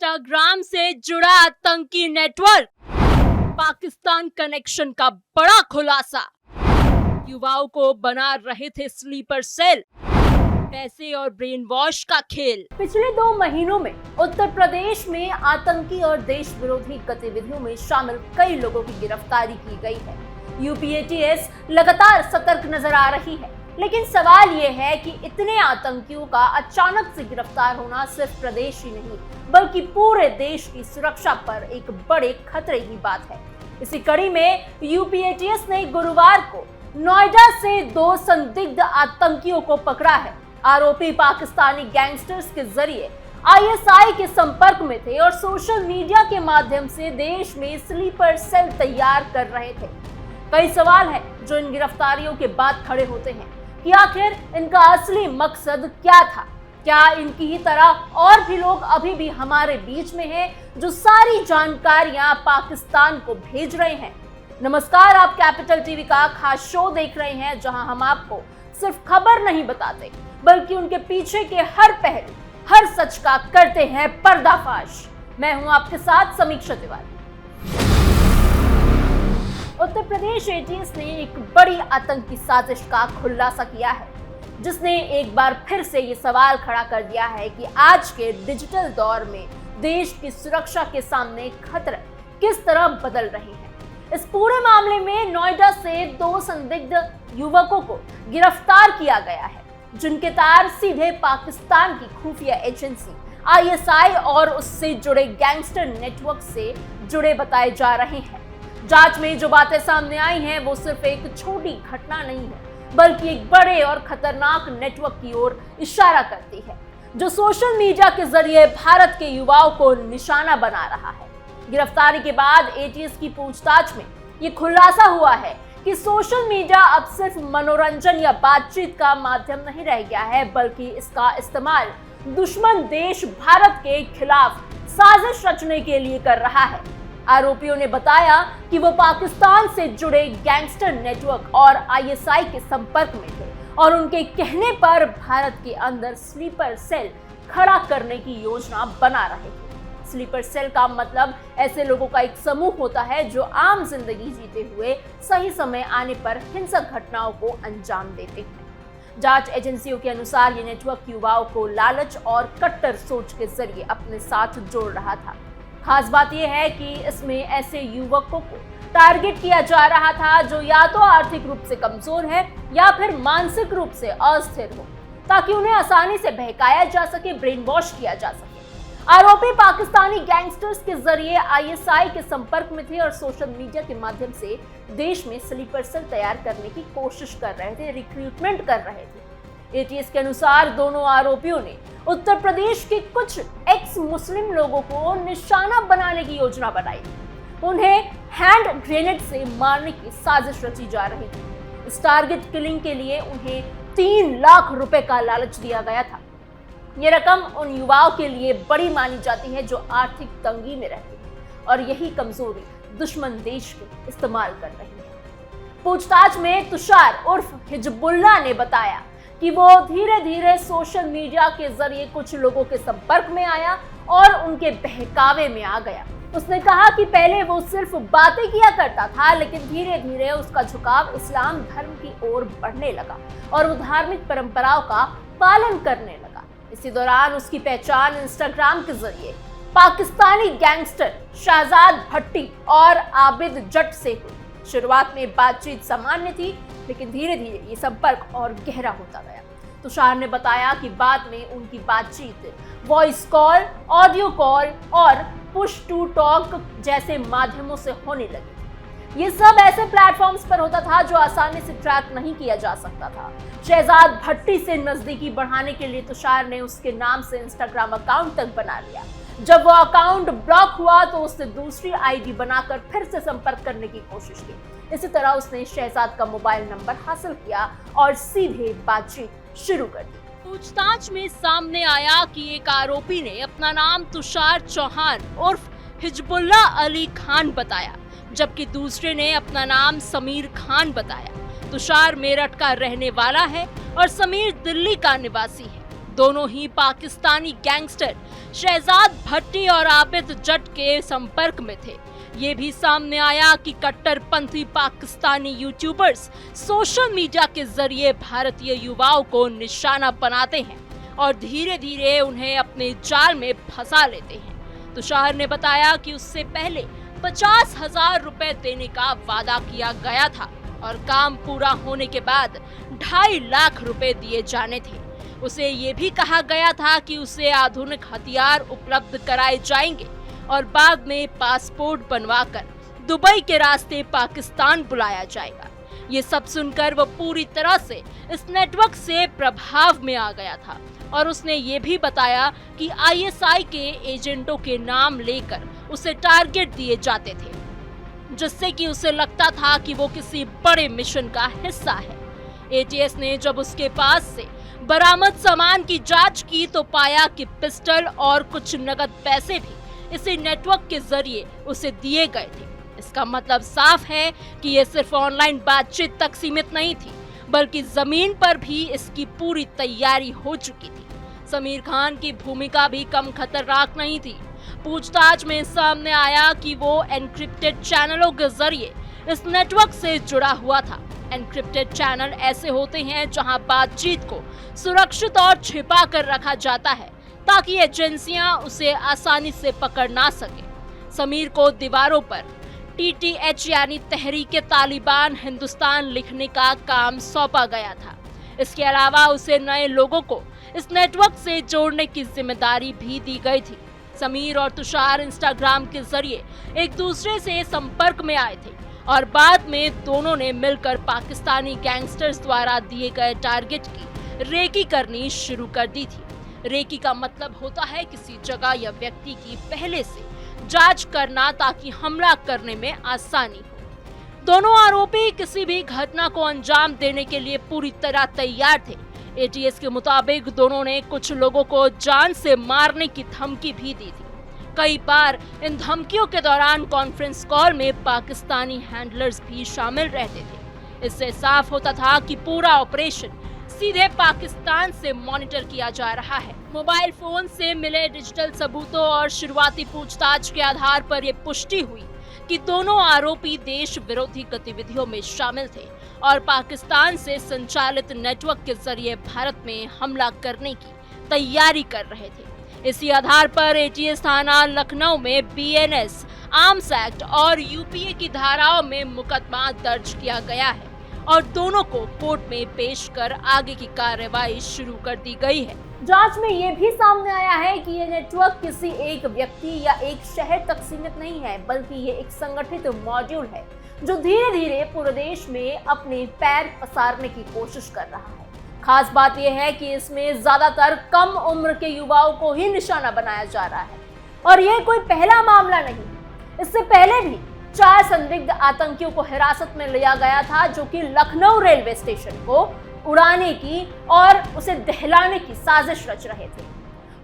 Instagram से जुड़ा आतंकी नेटवर्क, पाकिस्तान कनेक्शन का बड़ा खुलासा। युवाओं को बना रहे थे स्लीपर सेल, पैसे और ब्रेन वॉश का खेल। पिछले 2 महीनों में उत्तर प्रदेश में आतंकी और देश विरोधी गतिविधियों में शामिल कई लोगों की गिरफ्तारी की गई है। यूपीएटीएस लगातार सतर्क नजर आ रही है, लेकिन सवाल ये है कि इतने आतंकियों का अचानक से गिरफ्तार होना सिर्फ प्रदेश ही नहीं बल्कि पूरे देश की सुरक्षा पर एक बड़े खतरे की बात है। इसी कड़ी में यूपीएटीएस ने गुरुवार को नोएडा से 2 संदिग्ध आतंकियों को पकड़ा है। आरोपी पाकिस्तानी गैंगस्टर्स के जरिए आईएसआई के संपर्क में थे और सोशल मीडिया के माध्यम से देश में स्लीपर सेल तैयार कर रहे थे। कई सवाल हैं जो इन गिरफ्तारियों के बाद खड़े होते हैं कि आखिर इनका असली मकसद क्या था। क्या इनकी ही तरह और भी लोग अभी भी हमारे बीच में हैं जो सारी जानकारियां पाकिस्तान को भेज रहे हैं। नमस्कार, आप कैपिटल टीवी का खास शो देख रहे हैं जहां हम आपको सिर्फ खबर नहीं बताते बल्कि उनके पीछे के हर पहलू, हर सच का करते हैं पर्दाफाश। मैं हूं आपके साथ समीक्षा तिवारी। उत्तर प्रदेश एटीएस ने एक बड़ी आतंकी साजिश का खुलासा किया है, जिसने एक बार फिर से ये सवाल खड़ा कर दिया है कि आज के डिजिटल दौर में देश की सुरक्षा के सामने खतरे किस तरह बदल रहे हैं। इस पूरे मामले में नोएडा से 2 संदिग्ध युवकों को गिरफ्तार किया गया है, जिनके तार सीधे पाकिस्तान की खुफिया एजेंसी आईएसआई और उससे जुड़े गैंगस्टर नेटवर्क से जुड़े बताए जा रहे हैं। जांच में जो बातें सामने आई हैं वो सिर्फ एक छोटी घटना नहीं है बल्कि एक बड़े और खतरनाक नेटवर्क की ओर इशारा करती है, जो सोशल मीडिया के जरिए भारत के युवाओं को निशाना बना रहा है। गिरफ्तारी के बाद एटीएस की पूछताछ में ये खुलासा हुआ है कि सोशल मीडिया अब सिर्फ मनोरंजन या बातचीत का माध्यम नहीं रह गया है, बल्कि इसका इस्तेमाल दुश्मन देश भारत के खिलाफ साजिश रचने के लिए कर रहा है। आरोपियों ने बताया कि वो पाकिस्तान से जुड़े गैंगस्टर नेटवर्क और आईएसआई के संपर्क में थे और उनके कहने पर भारत के अंदर स्लीपर सेल खड़ा करने की योजना बना रहे थे। स्लीपर सेल का मतलब ऐसे लोगों का एक समूह होता है जो आम जिंदगी जीते हुए सही समय आने पर हिंसक घटनाओं को अंजाम देते हैं। जांच एजेंसियों के अनुसार ये नेटवर्क युवाओं को लालच और कट्टर सोच के जरिए अपने साथ जोड़ रहा था। खास बात यह है कि इसमें ऐसे युवकों को टारगेट किया जा रहा था जो या तो आर्थिक रूप से कमजोर है या फिर मानसिक रूप से अस्थिर हो, ताकि उन्हें आसानी से बहकाया जा सके, ब्रेन वॉश किया जा सके। आरोपी पाकिस्तानी गैंगस्टर्स के जरिए आईएसआई के संपर्क में थे और सोशल मीडिया के माध्यम से देश में स्लीपर सेल तैयार करने की कोशिश कर रहे थे, रिक्रूटमेंट कर रहे थे। एटीएस के अनुसार दोनों आरोपियों ने उत्तर प्रदेश के कुछ एक्स मुस्लिम लोगों को निशाना बनाने की योजना बनाई थी। उन्हें हैंड ग्रेनेड से मारने की साजिश रची जा रही थी। इस टारगेट किलिंग के लिए उन्हें 3 लाख रुपए का लालच दिया गया था। ये रकम उन युवाओं के लिए बड़ी मानी जाती है जो आर्थिक तंगी में रहते हैं और यही कमजोरी दुश्मन देश के इस्तेमाल कर रही है। पूछताछ में तुषार उर्फ हिजबुल्लाह ने बताया कि वो धीरे धीरे सोशल मीडिया के जरिए कुछ लोगों के संपर्क में आया और उनके बहकावे में आ गया। उसने कहा कि पहले वो सिर्फ बातें किया करता था, लेकिन धीरे धीरे उसका झुकाव इस्लाम धर्म की ओर बढ़ने लगा और वो धार्मिक परंपराओं का पालन करने लगा। इसी दौरान उसकी पहचान इंस्टाग्राम के जरिए पाकिस्तानी गैंगस्टर शहजाद भट्टी और आबिद जट से हुई। शुरुआत में बातचीत सामान्य थी, लेकिन धीरे धीरे ये संपर्क और गहरा होता गया। तुषार ने बताया कि बाद में उनकी बातचीत वॉइस कॉल, ऑडियो कॉल और पुश टू टॉक जैसे माध्यमों से होने लगी। ये सब ऐसे प्लेटफॉर्म्स पर होता था जो आसानी से ट्रैक नहीं किया जा सकता था। शहजाद भट्टी से नजदीकी बढ़ाने के लिए तुषार ने उसके नाम से इंस्टाग्राम अकाउंट तक बना लिया। जब वो अकाउंट ब्लॉक हुआ तो उसने दूसरी आईडी बनाकर फिर से संपर्क करने की कोशिश की। इसी तरह उसने शहजाद का मोबाइल नंबर हासिल किया और सीधे बातचीत शुरू कर दी। पूछताछ में सामने आया कि एक आरोपी ने अपना नाम तुषार चौहान उर्फ हिजबुल्लाह अली खान बताया, जबकि दूसरे ने अपना नाम समीर खान बताया। तुषार मेरठ का रहने वाला है और समीर दिल्ली का निवासी है। दोनों ही पाकिस्तानी गैंगस्टर शहजाद भट्टी और आबिद जट के संपर्क में थे। ये भी सामने आया कि कट्टरपंथी पाकिस्तानी यूट्यूबर्स सोशल मीडिया के जरिए भारतीय युवाओं को निशाना बनाते हैं और धीरे धीरे उन्हें अपने जाल में फंसा लेते हैं। तुषार ने बताया कि उससे पहले 50,000 रुपए देने का वादा किया गया था और काम पूरा होने के बाद 2.5 लाख रुपए दिए जाने थे। उसे ये भी कहा गया था कि उसे आधुनिक हथियार उपलब्ध कराए जाएंगे और बाद में पासपोर्ट बनवाकर दुबई के रास्ते पाकिस्तान बुलाया जाएगा। ये सब सुनकर वो पूरी तरह से इस नेटवर्क से प्रभाव में आ गया था और उसने ये भी बताया कि ISI के एजेंटों के नाम लेकर उसे टारगेट दिए जाते थे, जिससे कि उसे लगता था कि वो किसी बड़े मिशन का हिस्सा है। ATS ने जब उसके पास से बरामद सामान की जांच की तो पाया कि पिस्टल और कुछ नकद पैसे भी इसी नेटवर्क के जरिए उसे दिए गए थे। इसका मतलब साफ है कि ये सिर्फ ऑनलाइन बातचीत तक सीमित नहीं थी, बल्कि जमीन पर भी इसकी पूरी तैयारी हो चुकी थी। समीर खान की भूमिका भी कम खतरनाक नहीं थी। पूछताछ में सामने आया कि वो एन्क्रिप्टेड चैनलों के जरिए इस नेटवर्क से जुड़ा हुआ था। एन्क्रिप्टेड चैनल ऐसे होते हैं जहां बातचीत को सुरक्षित और छिपा कर रखा जाता है ताकि एजेंसियां उसे आसानी से पकड़ ना सके। समीर को दीवारों पर TTH यानी तहरीके तालिबान हिंदुस्तान लिखने का काम सौंपा गया था। इसके अलावा उसे नए लोगों को इस नेटवर्क से जोड़ने की जिम्मेदारी भी दी गई थी। समीर और तुषार इंस्टाग्राम के जरिए एक दूसरे से संपर्क में आए थे और बाद में दोनों ने मिलकर पाकिस्तानी गैंगस्टर्स द्वारा दिए गए टारगेट की रेकी करनी शुरू कर दी थी। रेकी का मतलब होता है किसी जगह या व्यक्ति की पहले से जांच करना ताकि हमला करने में आसानी हो। दोनों आरोपी किसी भी घटना को अंजाम देने के लिए पूरी तरह तैयार थे। ATS के मुताबिक दोनों ने कुछ लोगों को जान से मारने की धमकी भी दी थी। कई बार इन धमकियों के दौरान कॉन्फ्रेंस कॉल में पाकिस्तानी हैंडलर्स भी शामिल रहते थे। इससे साफ होता था कि पूरा ऑपरेशन सीधे पाकिस्तान से मॉनिटर किया जा रहा है। मोबाइल फोन से मिले डिजिटल सबूतों और शुरुआती पूछताछ के आधार पर यह पुष्टि हुई कि दोनों आरोपी देश विरोधी गतिविधियों में शामिल थे और पाकिस्तान से संचालित नेटवर्क के जरिए भारत में हमला करने की तैयारी कर रहे थे। इसी आधार पर ATS थाना लखनऊ में BNS, आर्म्स एक्ट और UPA की धाराओं में मुकदमा दर्ज किया गया है और दोनों को कोर्ट में पेश कर आगे की कार्रवाई शुरू कर दी गई है। जांच में ये भी सामने आया है कि ये नेटवर्क किसी एक व्यक्ति या एक शहर तक सीमित नहीं है, बल्कि ये एक संगठित मॉड्यूल है जो धीरे धीरे पूरे देश में अपने पैर पसारने की कोशिश कर रहा है। खास बात यह है कि इसमें ज्यादातर कम उम्र के युवाओं को ही निशाना बनाया जा रहा है और यह कोई पहला मामला नहीं। इससे पहले भी 4 संदिग्ध आतंकियों को हिरासत में लिया गया था जो कि लखनऊ रेलवे स्टेशन को उड़ाने की और उसे दहलाने की साजिश रच रहे थे।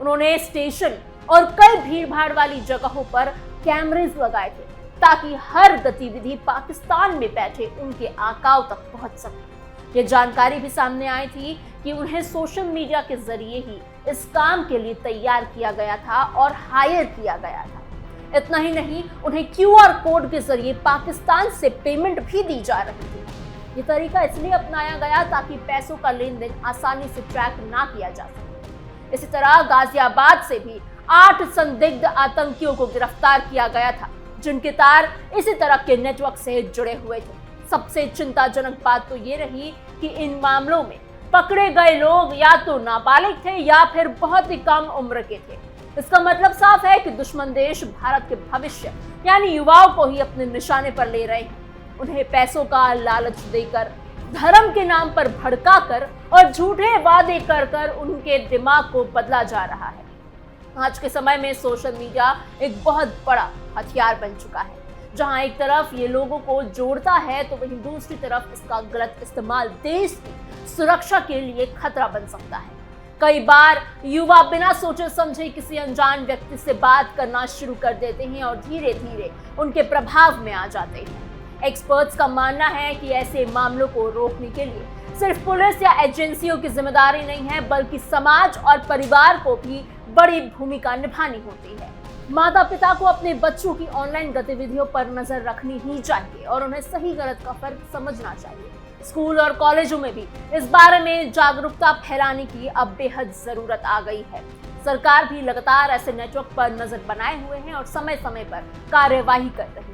उन्होंने स्टेशन और कई भीड़भाड़ वाली जगहों पर कैमरेज लगाए थे ताकि हर गतिविधि पाकिस्तान में बैठे उनके आकाओं तक पहुंच सके। ये जानकारी भी सामने आई थी कि उन्हें सोशल मीडिया के जरिए ही इस काम के लिए तैयार किया गया था और हायर किया गया था। इतना ही नहीं, उन्हें QR कोड के जरिए पाकिस्तान से पेमेंट भी दी जा रही थी। ये तरीका इसलिए अपनाया गया ताकि पैसों का लेन देन आसानी से ट्रैक ना किया जा सके। इसी तरह गाजियाबाद से भी 8 संदिग्ध आतंकियों को गिरफ्तार किया गया था जिनके तार इसी तरह के नेटवर्क से जुड़े हुए थे। सबसे चिंताजनक बात तो ये रही कि इन मामलों में पकड़े गए लोग या तो नाबालिग थे या फिर बहुत ही कम उम्र के थे। इसका मतलब साफ है कि दुश्मन देश भारत के भविष्य यानी युवाओं को ही अपने निशाने पर ले रहे हैं। उन्हें पैसों का लालच देकर, धर्म के नाम पर भड़काकर और झूठे वादे कर कर उनके दिमाग को बदला जा रहा है। आज के समय में सोशल मीडिया एक बहुत बड़ा हथियार बन चुका है। जहां एक तरफ ये लोगों को जोड़ता है तो वहीं दूसरी तरफ इसका गलत इस्तेमाल देश की सुरक्षा के लिए खतरा बन सकता है। कई बार युवा बिना सोचे समझे किसी अनजान व्यक्ति से बात करना शुरू कर देते हैं और धीरे धीरे उनके प्रभाव में आ जाते हैं। एक्सपर्ट्स का मानना है कि ऐसे मामलों को रोकने के लिए सिर्फ पुलिस या एजेंसियों की जिम्मेदारी नहीं है, बल्कि समाज और परिवार को भी बड़ी भूमिका निभानी होती है। माता पिता को अपने बच्चों की ऑनलाइन गतिविधियों पर नजर रखनी ही चाहिए और उन्हें सही गलत का फर्क समझना चाहिए। स्कूल और कॉलेजों में भी इस बारे में जागरूकता फैलाने की अब बेहद जरूरत आ गई है। सरकार भी लगातार ऐसे नेटवर्क पर नजर बनाए हुए हैं और समय समय पर कार्यवाही कर रही है।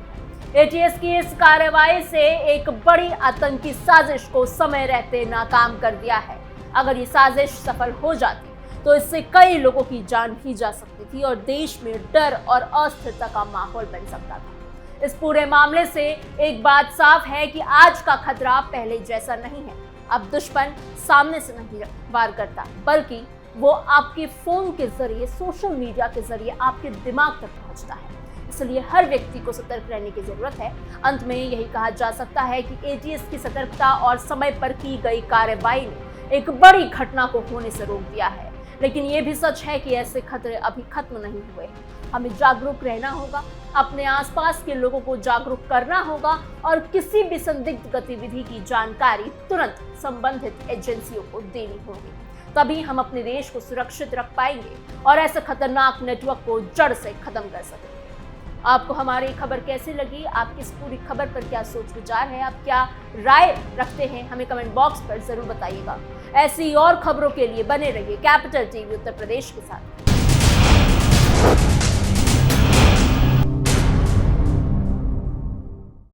एटीएस की इस कार्यवाही से एक बड़ी आतंकी साजिश को समय रहते नाकाम कर दिया है। अगर ये साजिश सफल हो जाती तो इससे कई लोगों की जान भी जा सकती थी और देश में डर और अस्थिरता का माहौल बन सकता था। इस पूरे मामले से एक बात साफ है कि आज का खतरा पहले जैसा नहीं है। अब दुश्मन सामने से नहीं वार करता, बल्कि वो आपके फोन के जरिए, सोशल मीडिया के जरिए आपके दिमाग तक पहुंचता है। इसलिए हर व्यक्ति को सतर्क रहने की जरूरत है। अंत में यही कहा जा सकता है कि एटीएस की सतर्कता और समय पर की गई कार्रवाई ने एक बड़ी घटना को होने से रोक दिया है। लेकिन ये भी सच है कि ऐसे खतरे अभी खत्म नहीं हुए हैं। हमें जागरूक रहना होगा, अपने आसपास के लोगों को जागरूक करना होगा और किसी भी संदिग्ध गतिविधि की जानकारी तुरंत संबंधित एजेंसियों को देनी होगी। तभी हम अपने देश को सुरक्षित रख पाएंगे और ऐसे खतरनाक नेटवर्क को जड़ से खत्म कर सकेंगे। आपको हमारी खबर कैसी लगी? आपकी इस पूरी खबर पर क्या सोच विचार है? आप क्या राय रखते हैं? हमें कमेंट बॉक्स पर जरूर बताइएगा। ऐसी और खबरों के लिए बने रहिए कैपिटल टीवी उत्तर प्रदेश के साथ।